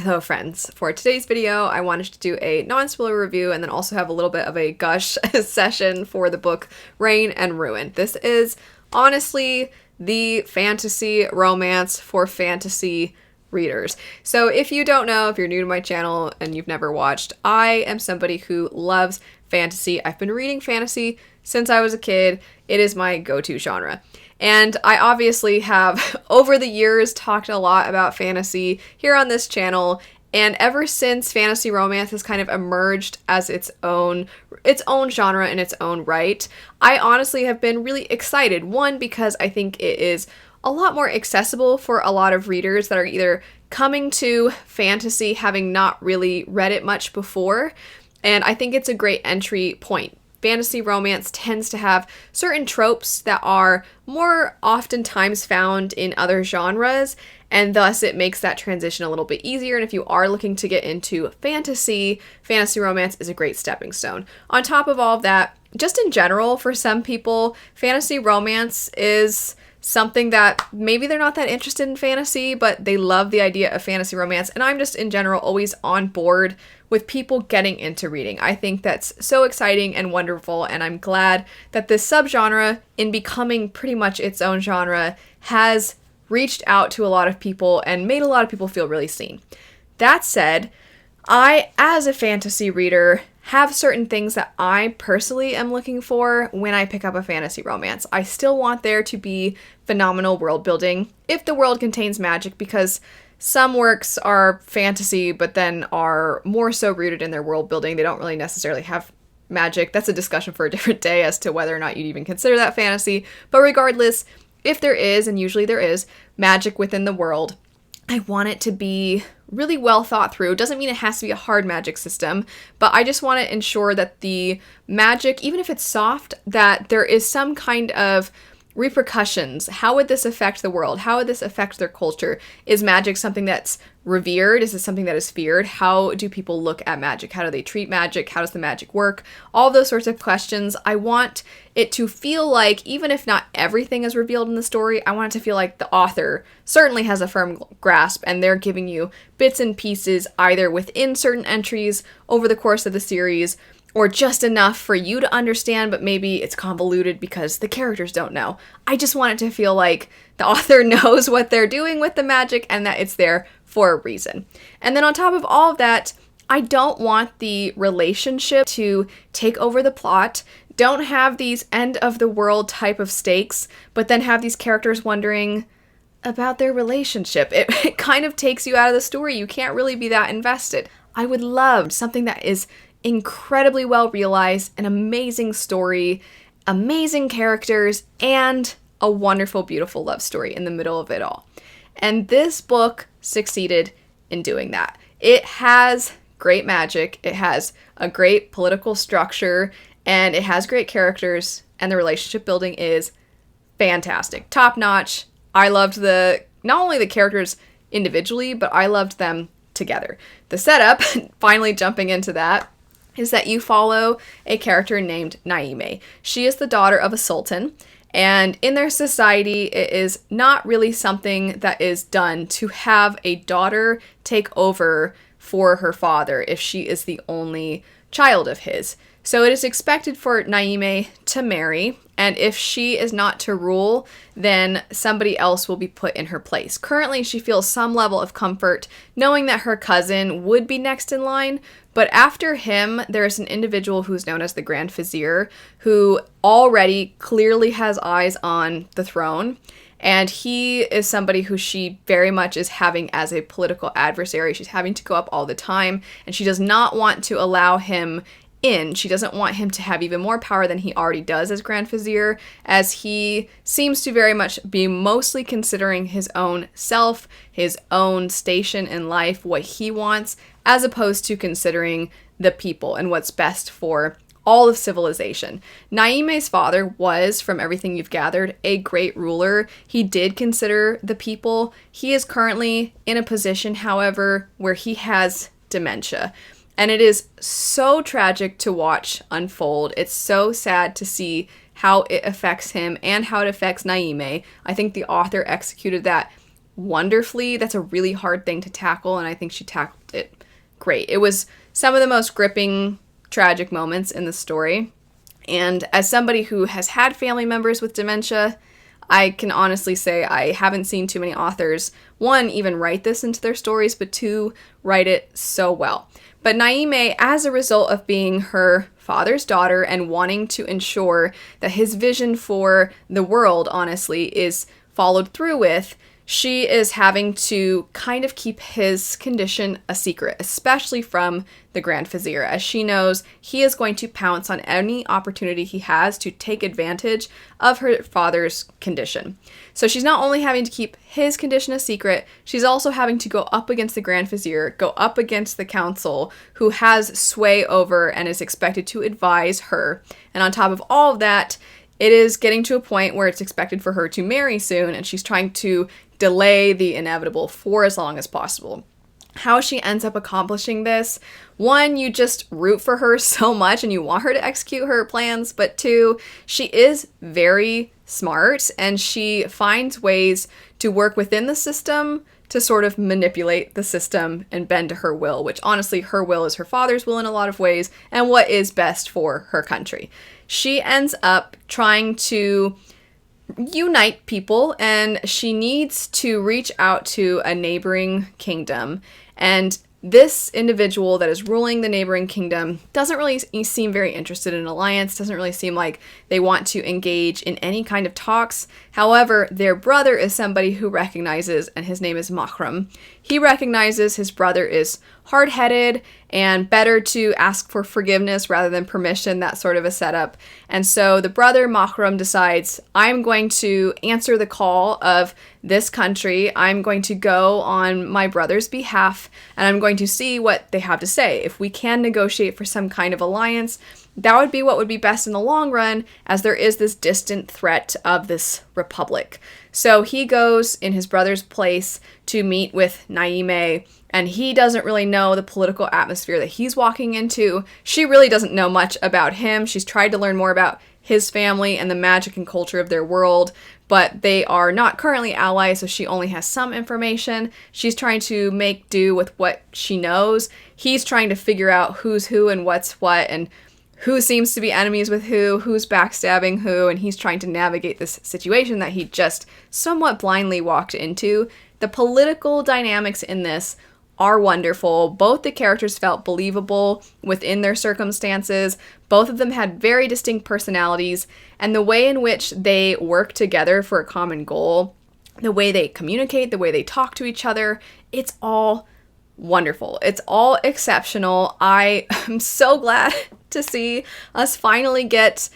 Hello friends, for today's video I wanted to do a non-spoiler review and then also have a little bit of a gush session for the book Reign and Ruin. This is honestly the fantasy romance for fantasy readers. So if you don't know, if you're new to my channel and you've never watched, I am somebody who loves fantasy. I've been reading fantasy since I was a kid. It is my go-to genre. And I obviously have, over the years, talked a lot about fantasy here on this channel, and ever since fantasy romance has kind of emerged as its own genre in its own right, I honestly have been really excited. One, because I think it is a lot more accessible for a lot of readers that are either coming to fantasy having not really read it much before, and I think it's a great entry point. Fantasy romance tends to have certain tropes that are more oftentimes found in other genres, and thus it makes that transition a little bit easier. And if you are looking to get into fantasy romance is a great stepping stone. On top of all of that, just in general, for some people, fantasy romance is something that maybe they're not that interested in fantasy, but they love the idea of fantasy romance. And I'm just in general always on board with people getting into reading. I think that's so exciting and wonderful, and I'm glad that this subgenre, in becoming pretty much its own genre, has reached out to a lot of people and made a lot of people feel really seen. That said, I, as a fantasy reader, have certain things that I personally am looking for when I pick up a fantasy romance. I still want there to be phenomenal world building if the world contains magic, because some works are fantasy but then are more so rooted in their world building. They don't really necessarily have magic. That's a discussion for a different day as to whether or not you'd even consider that fantasy. But regardless, if there is, and usually there is, magic within the world, I want it to be really well thought through. It doesn't mean it has to be a hard magic system, but I just want to ensure that the magic, even if it's soft, that there is some kind of repercussions. How would this affect the world? How would this affect their culture? Is magic something that's revered? Is it something that is feared? How do people look at magic? How do they treat magic? How does the magic work? All those sorts of questions. I want it to feel like, even if not everything is revealed in the story, I want it to feel like the author certainly has a firm grasp and they're giving you bits and pieces either within certain entries over the course of the series, or just enough for you to understand, but maybe it's convoluted because the characters don't know. I just want it to feel like the author knows what they're doing with the magic and that it's there for a reason. And then on top of all of that, I don't want the relationship to take over the plot. Don't have these end of the world type of stakes, but then have these characters wondering about their relationship. It kind of takes you out of the story. You can't really be that invested. I would love something that is incredibly well realized, an amazing story, amazing characters, and a wonderful, beautiful love story in the middle of it all. And this book succeeded in doing that. It has great magic, it has a great political structure, and it has great characters, and the relationship building is fantastic. Top notch. I loved not only the characters individually, but I loved them together. The setup, finally jumping into that, is that you follow a character named Naime. She is the daughter of a sultan, and in their society, it is not really something that is done to have a daughter take over for her father if she is the only child of his. So it is expected for Naime to marry, and if she is not to rule, then somebody else will be put in her place. Currently, she feels some level of comfort knowing that her cousin would be next in line, but after him, there is an individual who's known as the Grand Vizier, who already clearly has eyes on the throne, and he is somebody who she very much is having as a political adversary. She's having to go up all the time, and she does not want to allow him in. She doesn't want him to have even more power than he already does as Grand Vizier, as he seems to very much be mostly considering his own self, his own station in life, what he wants, as opposed to considering the people and what's best for all of civilization. Naime's father was, from everything you've gathered, a great ruler. He did consider the people. He is currently in a position, however, where he has dementia. And it is so tragic to watch unfold. It's so sad to see how it affects him and how it affects Naime. I think the author executed that wonderfully. That's a really hard thing to tackle, and I think she tackled it great. It was some of the most gripping, tragic moments in the story. And as somebody who has had family members with dementia, I can honestly say I haven't seen too many authors, one, even write this into their stories, but two, write it so well. But Naime, as a result of being her father's daughter and wanting to ensure that his vision for the world, honestly, is followed through with, she is having to kind of keep his condition a secret, especially from the Grand Vizier, as she knows he is going to pounce on any opportunity he has to take advantage of her father's condition. So she's not only having to keep his condition a secret, she's also having to go up against the Grand Vizier, go up against the council, who has sway over and is expected to advise her. And on top of all of that, it is getting to a point where it's expected for her to marry soon, and she's trying to delay the inevitable for as long as possible. How she ends up accomplishing this, one, you just root for her so much and you want her to execute her plans, but two, she is very smart and she finds ways to work within the system to sort of manipulate the system and bend to her will, which honestly, her will is her father's will in a lot of ways and what is best for her country. She ends up trying to unite people, and she needs to reach out to a neighboring kingdom, and this individual that is ruling the neighboring kingdom doesn't really seem very interested in an alliance, doesn't really seem like they want to engage in any kind of talks. However, their brother is somebody who recognizes, and his name is Mahram. He recognizes his brother is hard-headed and better to ask for forgiveness rather than permission, that sort of a setup. And so the brother, Mahram, decides, I'm going to answer the call of this country. I'm going to go on my brother's behalf, and I'm going to see what they have to say. If we can negotiate for some kind of alliance, that would be what would be best in the long run, as there is this distant threat of this republic. So he goes in his brother's place to meet with Naime, and he doesn't really know the political atmosphere that he's walking into. She really doesn't know much about him. She's tried to learn more about his family and the magic and culture of their world, but they are not currently allies, so she only has some information. She's trying to make do with what she knows. He's trying to figure out who's who and what's what, and who seems to be enemies with who's backstabbing who, and he's trying to navigate this situation that he just somewhat blindly walked into. The political dynamics in this are wonderful. Both the characters felt believable within their circumstances. Both of them had very distinct personalities, and the way in which they work together for a common goal, the way they communicate, the way they talk to each other, it's all wonderful. It's all exceptional. I am so glad to see us finally get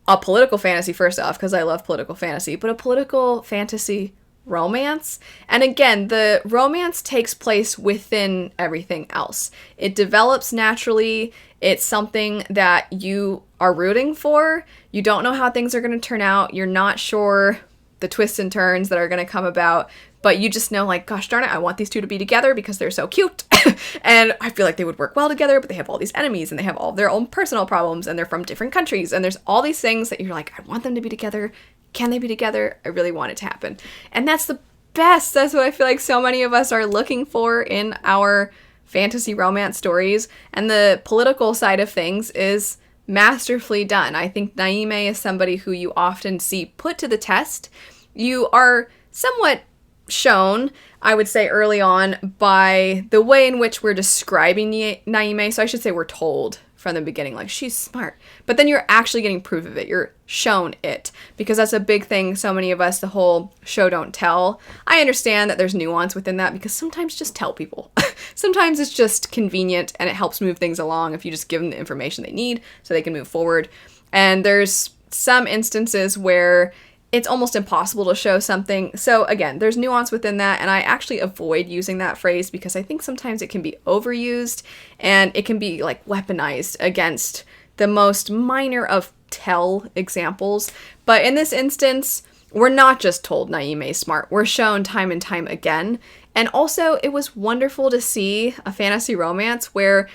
a political fantasy, first off, because I love political fantasy, but a political fantasy romance. And again, the romance takes place within everything else. It develops naturally. It's something that you are rooting for. You don't know how things are going to turn out. You're not sure the twists and turns that are going to come about, but you just know, like, gosh darn it, I want these two to be together because they're so cute. And I feel like they would work well together, but they have all these enemies and they have all their own personal problems and they're from different countries. And there's all these things that you're like, I want them to be together. Can they be together? I really want it to happen. And that's the best. That's what I feel like so many of us are looking for in our fantasy romance stories. And the political side of things is masterfully done. I think Naime is somebody who you often see put to the test. You are somewhat shown, I would say early on, by the way in which we're describing Naime. So I should say we're told from the beginning, like, she's smart. But then you're actually getting proof of it. You're shown it. Because that's a big thing, so many of us, the whole show don't tell. I understand that there's nuance within that, because sometimes just tell people. Sometimes it's just convenient and it helps move things along if you just give them the information they need so they can move forward. And there's some instances where it's almost impossible to show something. So again, there's nuance within that, and I actually avoid using that phrase because I think sometimes it can be overused and it can be like weaponized against the most minor of tell examples. But in this instance, we're not just told Naime is smart. We're shown time and time again. And also, it was wonderful to see a fantasy romance where,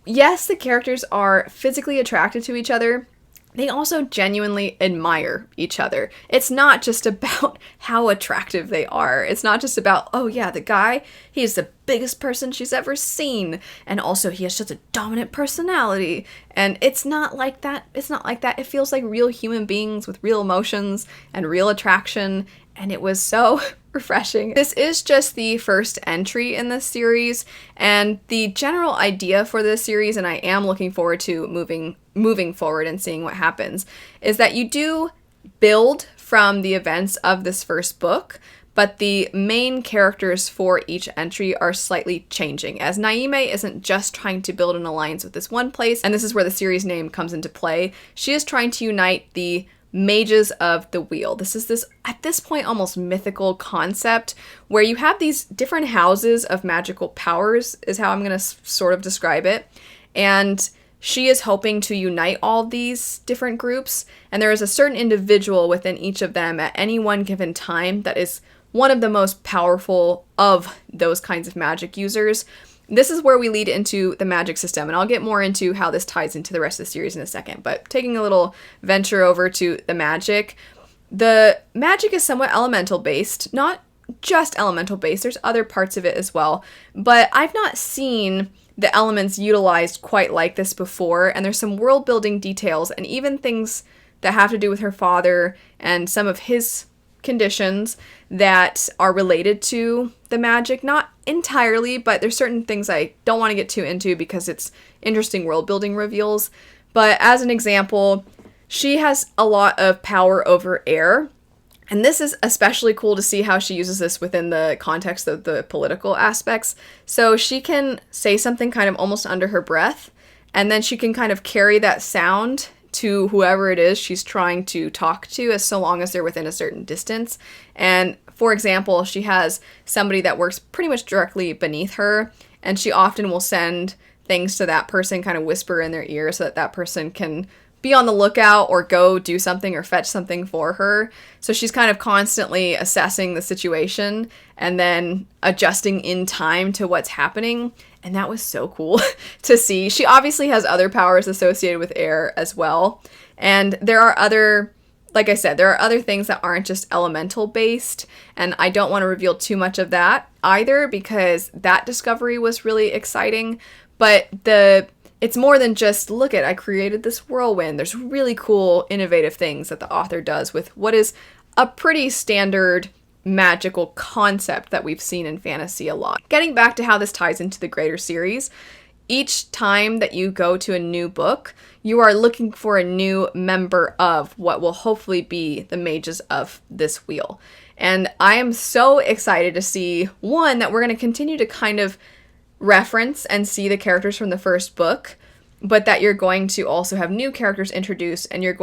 yes, the characters are physically attracted to each other, they also genuinely admire each other. It's not just about how attractive they are. It's not just about, oh yeah, the guy, he's the biggest person she's ever seen. And also he has such a dominant personality. And it's not like that. It's not like that. It feels like real human beings with real emotions and real attraction. And it was so refreshing. This is just the first entry in this series, and the general idea for this series, and I am looking forward to moving forward and seeing what happens, is that you do build from the events of this first book, but the main characters for each entry are slightly changing, as Naime isn't just trying to build an alliance with this one place, and this is where the series name comes into play. She is trying to unite the mages of the wheel. This is this, at this point, almost mythical concept where you have these different houses of magical powers, is how I'm going to sort of describe it. And she is hoping to unite all these different groups, and there is a certain individual within each of them at any one given time that is one of the most powerful of those kinds of magic users. This is where we lead into the magic system, and I'll get more into how this ties into the rest of the series in a second, but taking a little venture over to the magic is somewhat elemental based, not just elemental based, there's other parts of it as well, but I've not seen the elements utilized quite like this before, and there's some world building details and even things that have to do with her father and some of his conditions that are related to the magic. Not entirely, but there's certain things I don't want to get too into because it's interesting world building reveals. But as an example, she has a lot of power over air. And this is especially cool to see how she uses this within the context of the political aspects. So she can say something kind of almost under her breath, and then she can kind of carry that sound to whoever it is she's trying to talk to, as so long as they're within a certain distance. And for example, she has somebody that works pretty much directly beneath her, and she often will send things to that person, kind of whisper in their ear so that that person can be on the lookout or go do something or fetch something for her. So she's kind of constantly assessing the situation and then adjusting in time to what's happening. And that was so cool to see. She obviously has other powers associated with air as well. And there are other, like I said, there are other things that aren't just elemental based. And I don't want to reveal too much of that either, because that discovery was really exciting. But it's more than just, look at, I created this whirlwind. There's really cool, innovative things that the author does with what is a pretty standard magical concept that we've seen in fantasy a lot. Getting back to how this ties into the greater series, each time that you go to a new book, you are looking for a new member of what will hopefully be the mages of this wheel. And I am so excited to see, one, that we're going to continue to kind of reference and see the characters from the first book, but that you're going to also have new characters introduced, and you're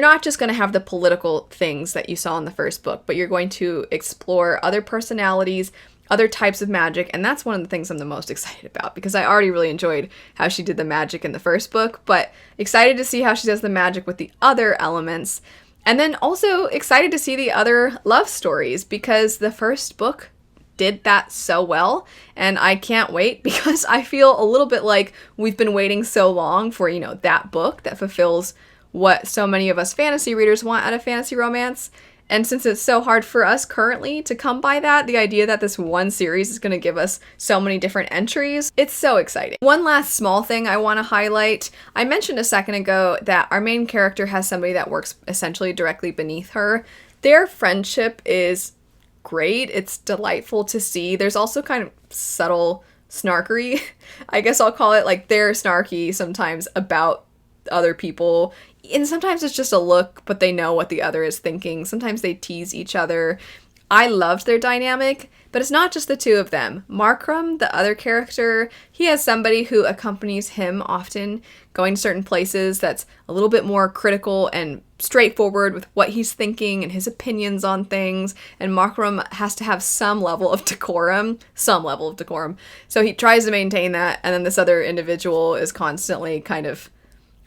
not just going to have the political things that you saw in the first book, but you're going to explore other personalities, other types of magic, and that's one of the things I'm the most excited about, because I already really enjoyed how she did the magic in the first book, but excited to see how she does the magic with the other elements, and then also excited to see the other love stories, because the first book did that so well, and I can't wait, because I feel a little bit like we've been waiting so long for, that book that fulfills what so many of us fantasy readers want out of fantasy romance. And since it's so hard for us currently to come by that, the idea that this one series is going to give us so many different entries, it's so exciting. One last small thing I want to highlight. I mentioned a second ago that our main character has somebody that works essentially directly beneath her. Their friendship is great. It's delightful to see. There's also kind of subtle snarkery, I guess I'll call it. Like, they're snarky sometimes about other people, and sometimes it's just a look, but they know what the other is thinking. Sometimes they tease each other. I loved their dynamic, but it's not just the two of them. Markram, the other character, he has somebody who accompanies him often, going to certain places that's a little bit more critical and straightforward with what he's thinking and his opinions on things, and Markram has to have some level of decorum. So he tries to maintain that, and then this other individual is constantly kind of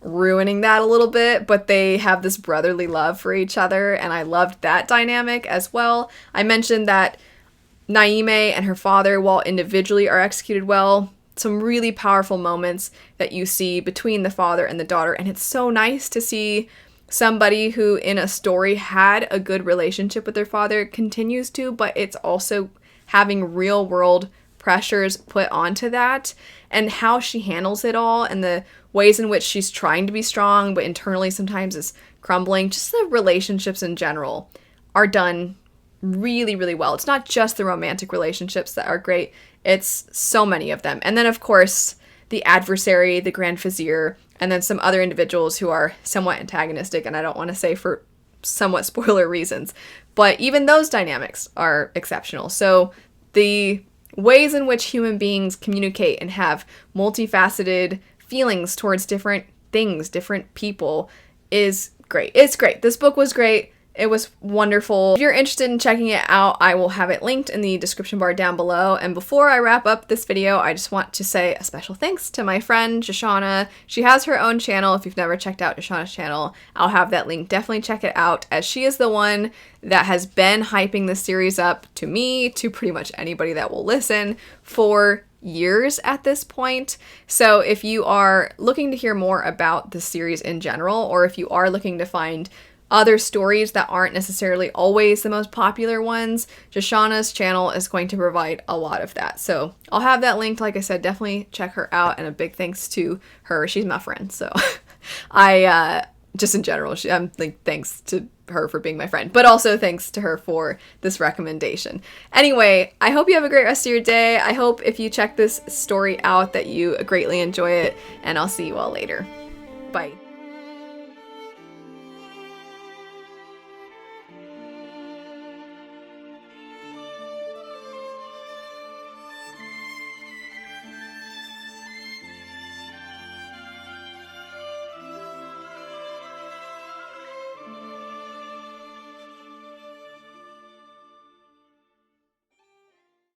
ruining that a little bit, but they have this brotherly love for each other, and I loved that dynamic as well. I mentioned that Naime and her father, while individually are executed well, some really powerful moments that you see between the father and the daughter, and it's so nice to see somebody who in a story had a good relationship with their father continues to, but it's also having real world pressures put onto that, and how she handles it all and the ways in which she's trying to be strong but internally sometimes is crumbling. Just the relationships in general are done really, really well. It's not just the romantic relationships that are great, it's so many of them. And then of course the adversary, the Grand Vizier, and then some other individuals who are somewhat antagonistic, and I don't want to say for somewhat spoiler reasons, but even those dynamics are exceptional. So the ways in which human beings communicate and have multifaceted feelings towards different things, different people, is great. It's great. This book was great. It was wonderful. If you're interested in checking it out, I will have it linked in the description bar down below. And before I wrap up this video, I just want to say a special thanks to my friend, Shoshana. She has her own channel. If you've never checked out Shoshana's channel, I'll have that link. Definitely check it out, as she is the one that has been hyping this series up to me, to pretty much anybody that will listen, for years at this point. So if you are looking to hear more about the series in general, or if you are looking to find other stories that aren't necessarily always the most popular ones, Shoshana's channel is going to provide a lot of that. So I'll have that linked. Like I said, definitely check her out, and a big thanks to her. She's my friend, so just in general, I'm like, thanks to her for being my friend, but also thanks to her for this recommendation. Anyway, I hope you have a great rest of your day. I hope if you check this story out that you greatly enjoy it, and I'll see you all later. Bye.